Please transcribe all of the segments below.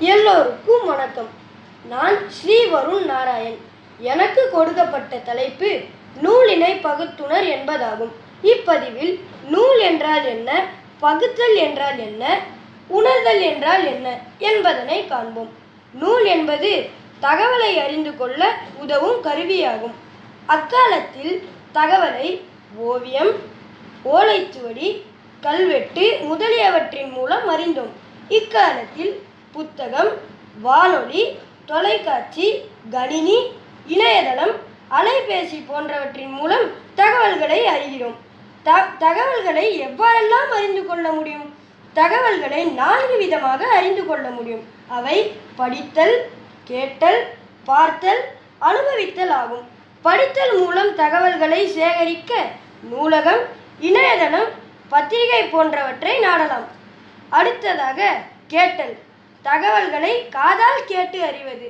எல்லோருக்கும் வணக்கம். நான் ஸ்ரீ வருண் நாராயண். எனக்கு கொடுக்கப்பட்ட தலைப்பு நூலினை பகுத்துணர் என்பதாகும். இப்பதிவில் நூல் என்றால் என்ன, பகுத்தல் என்றால் என்ன, உணர்தல் என்றால் என்ன என்பதனை காண்போம். நூல் என்பது தகவலை அறிந்து கொள்ள உதவும் கருவியாகும். அக்காலத்தில் தகவலை ஓவியம், ஓலைச்சுவடி, கல்வெட்டு முதலியவற்றின் மூலம் அறிந்தோம். இக்காலத்தில் புத்தகம், வானொலி, தொலைக்காட்சி, கணினி, இணையதளம், அலைபேசி போன்றவற்றின் மூலம் தகவல்களை அறிகிறோம். தகவல்களை எவ்வாறெல்லாம் அறிந்து கொள்ள முடியும்? தகவல்களை 4 விதமாக அறிந்து கொள்ள முடியும். அவை படித்தல், கேட்டல், பார்த்தல், அனுபவித்தல் ஆகும். படித்தல் மூலம் தகவல்களை சேகரிக்க நூலகம், இணையதளம், பத்திரிகை போன்றவற்றை நாடலாம். அடுத்ததாக கேட்டல். தகவல்களை காதால் கேட்டு அறிவது.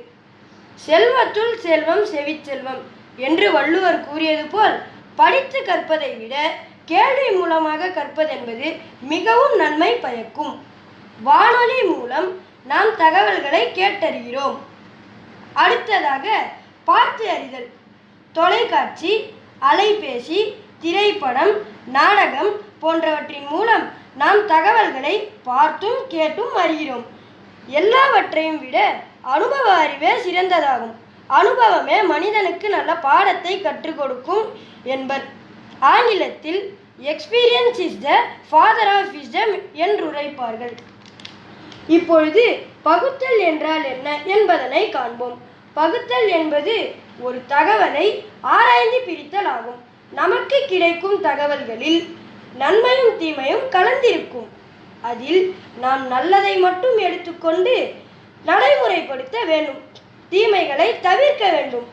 செல்வத்துள் செல்வம் செவிச்செல்வம் என்று வள்ளுவர் கூறியது போல் படித்து கற்பதை விட கேள்வி மூலமாக கற்பதென்பது மிகவும் நன்மை பயக்கும். வானொலி மூலம் நாம் தகவல்களை கேட்டறிகிறோம். அடுத்ததாக பார்த்து அறிதல். தொலைக்காட்சி, அலைபேசி, திரைப்படம், நாடகம் போன்றவற்றின் மூலம் நாம் தகவல்களை பார்த்தும் கேட்டும் அறிகிறோம். எல்லாவற்றையும் விட அனுபவ அறிவே சிறந்ததாகும். அனுபவமே மனிதனுக்கு நல்ல பாடத்தை கற்றுக் கொடுக்கும் என்பர். ஆங்கிலத்தில் experience is the father of wisdom என்று உரைப்பார்கள். இப்பொழுது பகுத்தல் என்றால் என்ன என்பதனை காண்போம். பகுத்தல் என்பது ஒரு தகவலை ஆராய்ந்து பிரித்தல் ஆகும். நமக்கு கிடைக்கும் தகவல்களில் நன்மையும் தீமையும் கலந்திருக்கும். அதில் நாம் நல்லதை மட்டும் எடுத்துக்கொண்டு நடைமுறைப்படுத்த வேண்டும், தீமைகளை தவிர்க்க வேண்டும்.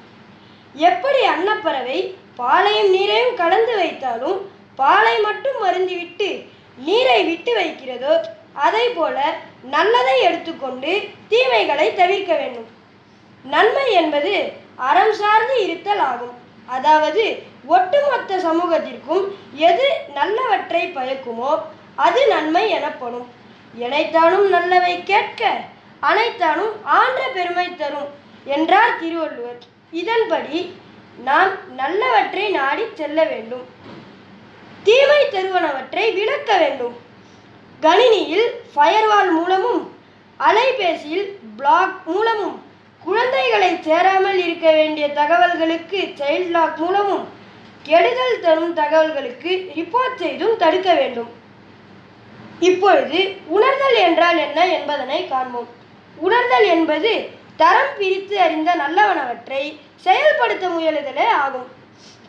எப்படி அன்னப்பறவை பாலையும் நீரையும் கலந்து வைத்தாலும் பாலை மட்டும் அருந்திவிட்டு நீரை விட்டு வைக்கிறதோ அதை போல நல்லதை எடுத்துக்கொண்டு தீமைகளை தவிர்க்க வேண்டும். நன்மை என்பது அறம் சார்ந்து இருத்தல் ஆகும். அதாவது ஒட்டுமொத்த சமூகத்திற்கும் எது நல்லவற்றை பயக்குமோ அது நன்மை எனப்படும். எனைத்தானும் நல்லவை கேட்க அனைத்தானும் ஆன்ற பெருமை தரும் என்றார் திருவள்ளுவர். இதன்படி நாம் நல்லவற்றை நாடி செல்ல வேண்டும், தீமை தருவனவற்றை விலக்க வேண்டும். கணினியில் ஃபயர்வால் மூலமும் அலைபேசியில் பிளாக் மூலமும் குழந்தைகளை சேராமல் இருக்க வேண்டிய தகவல்களுக்கு சைல்ட் லாக் மூலமும் கெடுதல் தரும் தகவல்களுக்கு ரிப்போர்ட் செய்தும் தடுக்க வேண்டும். இப்பொழுது உணர்தல் என்றால் என்ன என்பதனை காண்போம். உணர்தல் என்பது தரம் பிரித்து அறிந்த நல்லவனவற்றை செயல்படுத்த முயலுதலே ஆகும்.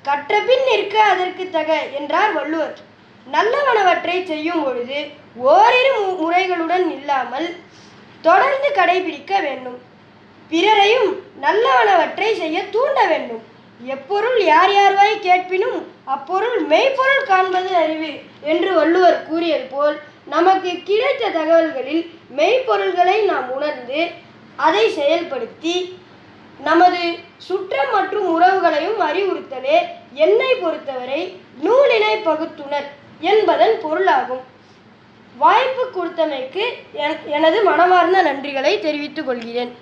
கற்ற பின் நிற்க அதற்கு தக என்றார் வள்ளுவர். நல்லவனவற்றை செய்யும் பொழுது ஓரிரு முறைகளுடன் இல்லாமல் தொடர்ந்து கடைபிடிக்க வேண்டும். பிறரையும் நல்லவனவற்றை செய்ய தூண்ட வேண்டும். எப்பொருள் யார் யார்வாய் கேட்பினும் அப்பொருள் மெய்ப்பொருள் காண்பது அறிவு என்று வள்ளுவர் கூறியது போல் நமக்கு கிடைத்த தகவல்களில் மெய்ப்பொருள்களை நாம் உணர்ந்து அதை செயல்படுத்தி நமது சுற்றம் மற்றும் உறவுகளையும் அறிவுறுத்தலே என்னை பொறுத்தவரை நூலினை பகுத்துணர் என்பதன் பொருளாகும். வாய்ப்பு கொடுத்தமைக்கு எனது மனமார்ந்த நன்றிகளை தெரிவித்துக் கொள்கிறேன்.